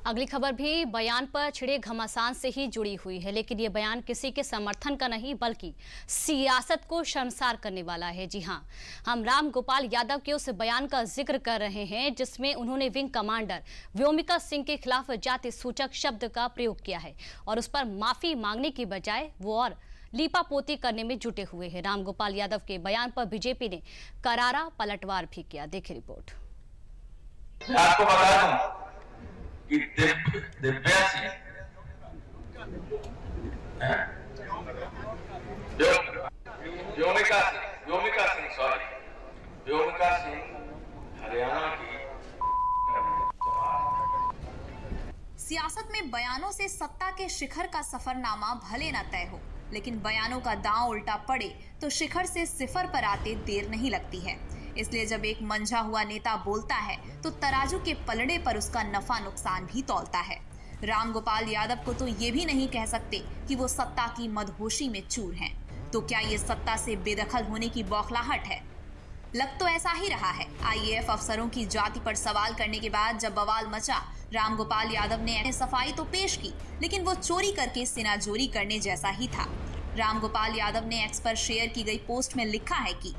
अगली खबर भी बयान पर छिड़े घमासान से ही जुड़ी हुई है, लेकिन ये बयान किसी के समर्थन का नहीं बल्कि सियासत को शर्मसार करने वाला है। जी हां, हम राम गोपाल यादव के उस बयान का जिक्र कर रहे हैं जिसमें उन्होंने विंग कमांडर व्योमिका सिंह के खिलाफ जाति सूचक शब्द का प्रयोग किया है और उस पर माफी मांगने की बजाय वो और लीपापोती करने में जुटे हुए हैं। राम गोपाल यादव के बयान पर बीजेपी ने करारा पलटवार भी किया। देखिए रिपोर्ट। आपको बता दूं कि दिव्या सिंह व्योमिका सिंह हरियाणा की। सियासत में बयानों से सत्ता के शिखर का सफरनामा भले न तय हो, लेकिन बयानों का दांव उल्टा पड़े तो शिखर से सिफर पर आते देर नहीं लगती है। इसलिए जब एक मंझा हुआ नेता बोलता है तो तराजू के पलड़े पर उसका नफा नुकसान भी तौलता है। राम गोपाल यादव को तो ये भी नहीं कह सकते कि वो सत्ता की मदहोशी में चूर हैं। तो क्या ये सत्ता से बेदखल होने की बौखलाहट है? लग तो ऐसा ही रहा है। आईएएफ अफसरों की जाति पर सवाल करने के बाद जब बवाल मचा, राम गोपाल यादव ने सफाई तो पेश की, लेकिन वो चोरी करके सिनाजोरी करने जैसा ही था। राम गोपाल यादव ने एक्स पर शेयर की गई पोस्ट में लिखा है कि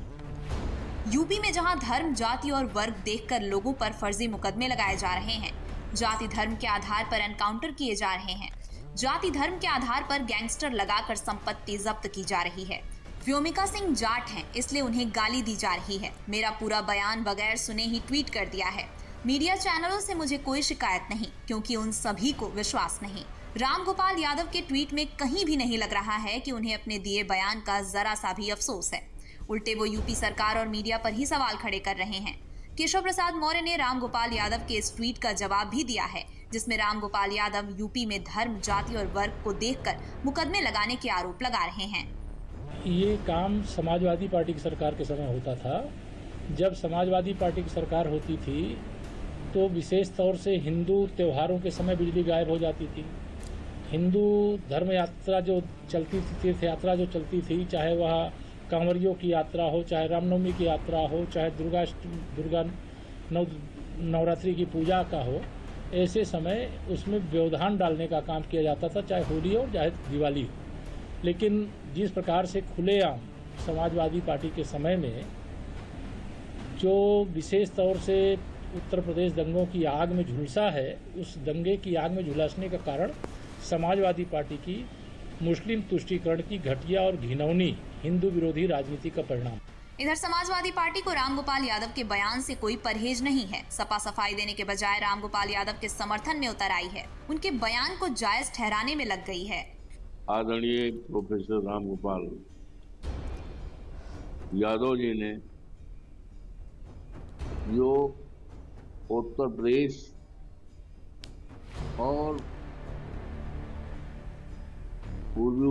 यूपी में जहां धर्म, जाति और वर्ग देखकर लोगों पर फर्जी मुकदमे लगाए जा रहे हैं, जाति धर्म के आधार पर एनकाउंटर किए जा रहे हैं, जाति धर्म के आधार पर गैंगस्टर लगाकर संपत्ति जब्त की जा रही है, व्योमिका सिंह जाट हैं इसलिए उन्हें गाली दी जा रही है, मेरा पूरा बयान बगैर सुने ही ट्वीट कर दिया है, मीडिया चैनलों से मुझे कोई शिकायत नहीं क्योंकि उन सभी को विश्वास नहीं। राम गोपाल यादव के ट्वीट में कहीं भी नहीं लग रहा है कि उन्हें अपने दिए बयान का जरा सा भी अफसोस है। उल्टे वो यूपी सरकार और मीडिया पर ही सवाल खड़े कर रहे हैं। केशव प्रसाद मौर्य ने राम गोपाल यादव के इस ट्वीट का जवाब भी दिया है जिसमें राम गोपाल यादव यूपी में धर्म, जाति और वर्ग को देखकर मुकदमे लगाने के आरोप लगा रहे हैं। ये काम समाजवादी पार्टी की सरकार के समय होता था। जब समाजवादी पार्टी की सरकार होती थी तो विशेष तौर से हिंदू त्योहारों के समय बिजली गायब हो जाती थी। हिंदू धर्म यात्रा जो चलती थी, तीर्थ यात्रा जो चलती थी, चाहे वह कांवरियों की यात्रा हो, चाहे रामनवमी की यात्रा हो, चाहे दुर्गा नवरात्रि की पूजा का हो, ऐसे समय उसमें व्यवधान डालने का काम किया जाता था, चाहे होली हो चाहे दिवाली हो। लेकिन जिस प्रकार से खुलेआम समाजवादी पार्टी के समय में जो विशेष तौर से उत्तर प्रदेश दंगों की आग में झुलसा है, उस दंगे की आग में झुलसने का कारण समाजवादी पार्टी की मुस्लिम तुष्टीकरण की घटिया और घिनौनी हिंदू विरोधी राजनीति का परिणाम। इधर समाजवादी पार्टी को राम गोपाल यादव के बयान से कोई परहेज नहीं है। सपा सफाई देने के बजाय राम गोपाल यादव के समर्थन में उतर आई है, उनके बयान को जायज ठहराने में लग गई है। आदरणीय प्रोफेसर राम गोपाल यादव जी ने जो उत्तर प्रदेश और पूर्वी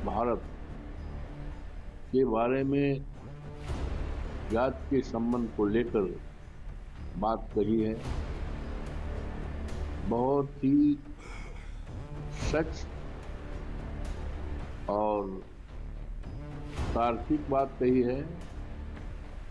भारत के बारे में जाति के संबंध को लेकर बात कही है, बहुत ही सच और तार्किक बात कही है।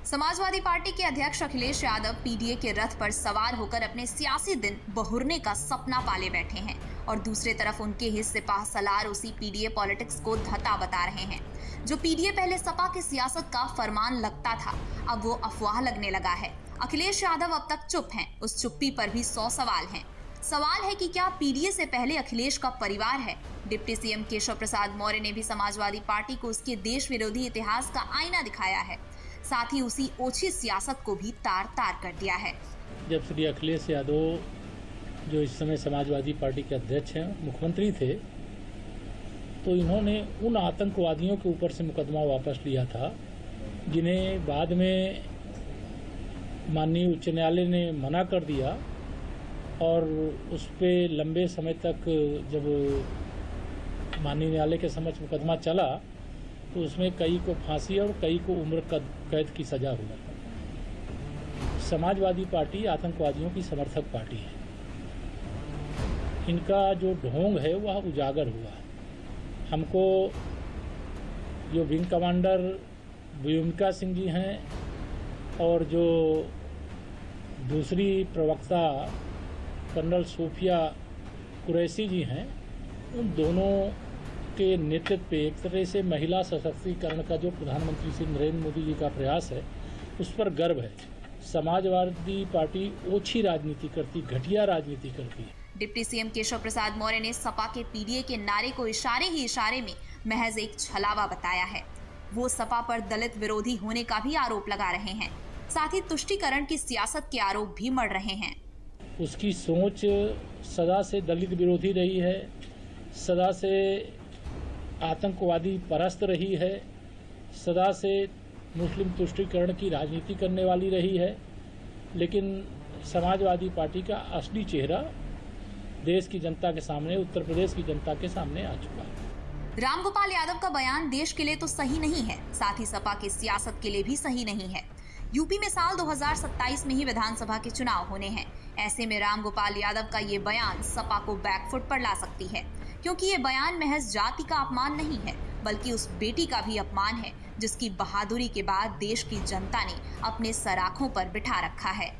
समाजवादी पार्टी के अध्यक्ष अखिलेश यादव पीडीए के रथ पर सवार होकर अपने सियासी दिन बहुरने का सपना पाले बैठे हैं और दूसरी तरफ उनके ही सिपाह सलार उसी पीडीए पॉलिटिक्स को धता बता रहे हैं। जो पीडीए पहले सपा की सियासत का फरमान लगता था, अब वो अफवाह लगने लगा है। अखिलेश यादव अब तक चुप हैं, उस चुप्पी पर भी 100 सवाल हैं। सवाल है कि क्या पीडीए से पहले अखिलेश का परिवार है? डिप्टी सीएम केशव प्रसाद मौर्य ने भी समाजवादी पार्टी को उसके देश विरोधी इतिहास का आईना दिखाया है, साथ ही उसी ओछी सियासत को भी तार तार कर दिया है। जब श्री अखिलेश यादव जो इस समय समाजवादी पार्टी के अध्यक्ष हैं, मुख्यमंत्री थे, तो इन्होंने उन आतंकवादियों के ऊपर से मुकदमा वापस लिया था जिन्हें बाद में माननीय उच्च न्यायालय ने मना कर दिया और उस पर लंबे समय तक जब माननीय न्यायालय के समक्ष मुकदमा चला तो उसमें कई को फांसी और कई को उम्र कैद की सजा हुआ। समाजवादी पार्टी आतंकवादियों की समर्थक पार्टी है। इनका जो ढोंग है वह उजागर हुआ है। हमको जो विंग कमांडर व्योमिका सिंह जी हैं और जो दूसरी प्रवक्ता कर्नल सूफिया कुरैशी जी हैं, उन दोनों के नेतृत्व पे एक तरह से महिला सशक्तिकरण का जो प्रधानमंत्री श्री नरेंद्र मोदी जी का प्रयास है उस पर गर्व है। समाजवादी पार्टी ओछी राजनीति करती, घटिया राजनीति करती है। डिप्टी सीएम केशव प्रसाद मौर्य ने सपा के पीडीए के नारे को इशारे ही इशारे में महज एक छलावा बताया है। वो सपा पर दलित विरोधी होने का भी आरोप लगा रहे हैं, साथ ही तुष्टीकरण की सियासत के आरोप भी मढ़ रहे हैं। उसकी सोच सदा से दलित विरोधी रही है, सदा से आतंकवादी परस्त रही है, सदा से मुस्लिम तुष्टीकरण की राजनीति करने वाली रही है। लेकिन समाजवादी पार्टी का असली चेहरा देश की जनता के सामने, उत्तर प्रदेश की जनता के सामने आ चुका है। रामगोपाल यादव का बयान देश के लिए तो सही नहीं है, साथ ही सपा की सियासत के लिए भी सही नहीं है। यूपी में साल 2027 में ही विधानसभा के चुनाव होने हैं। ऐसे में रामगोपाल यादव का ये बयान सपा को बैकफुट पर ला सकती है, क्योंकि ये बयान महज जाति का अपमान नहीं है, बल्कि उस बेटी का भी अपमान है जिसकी बहादुरी के बाद देश की जनता ने अपने सराखों पर बिठा रखा है।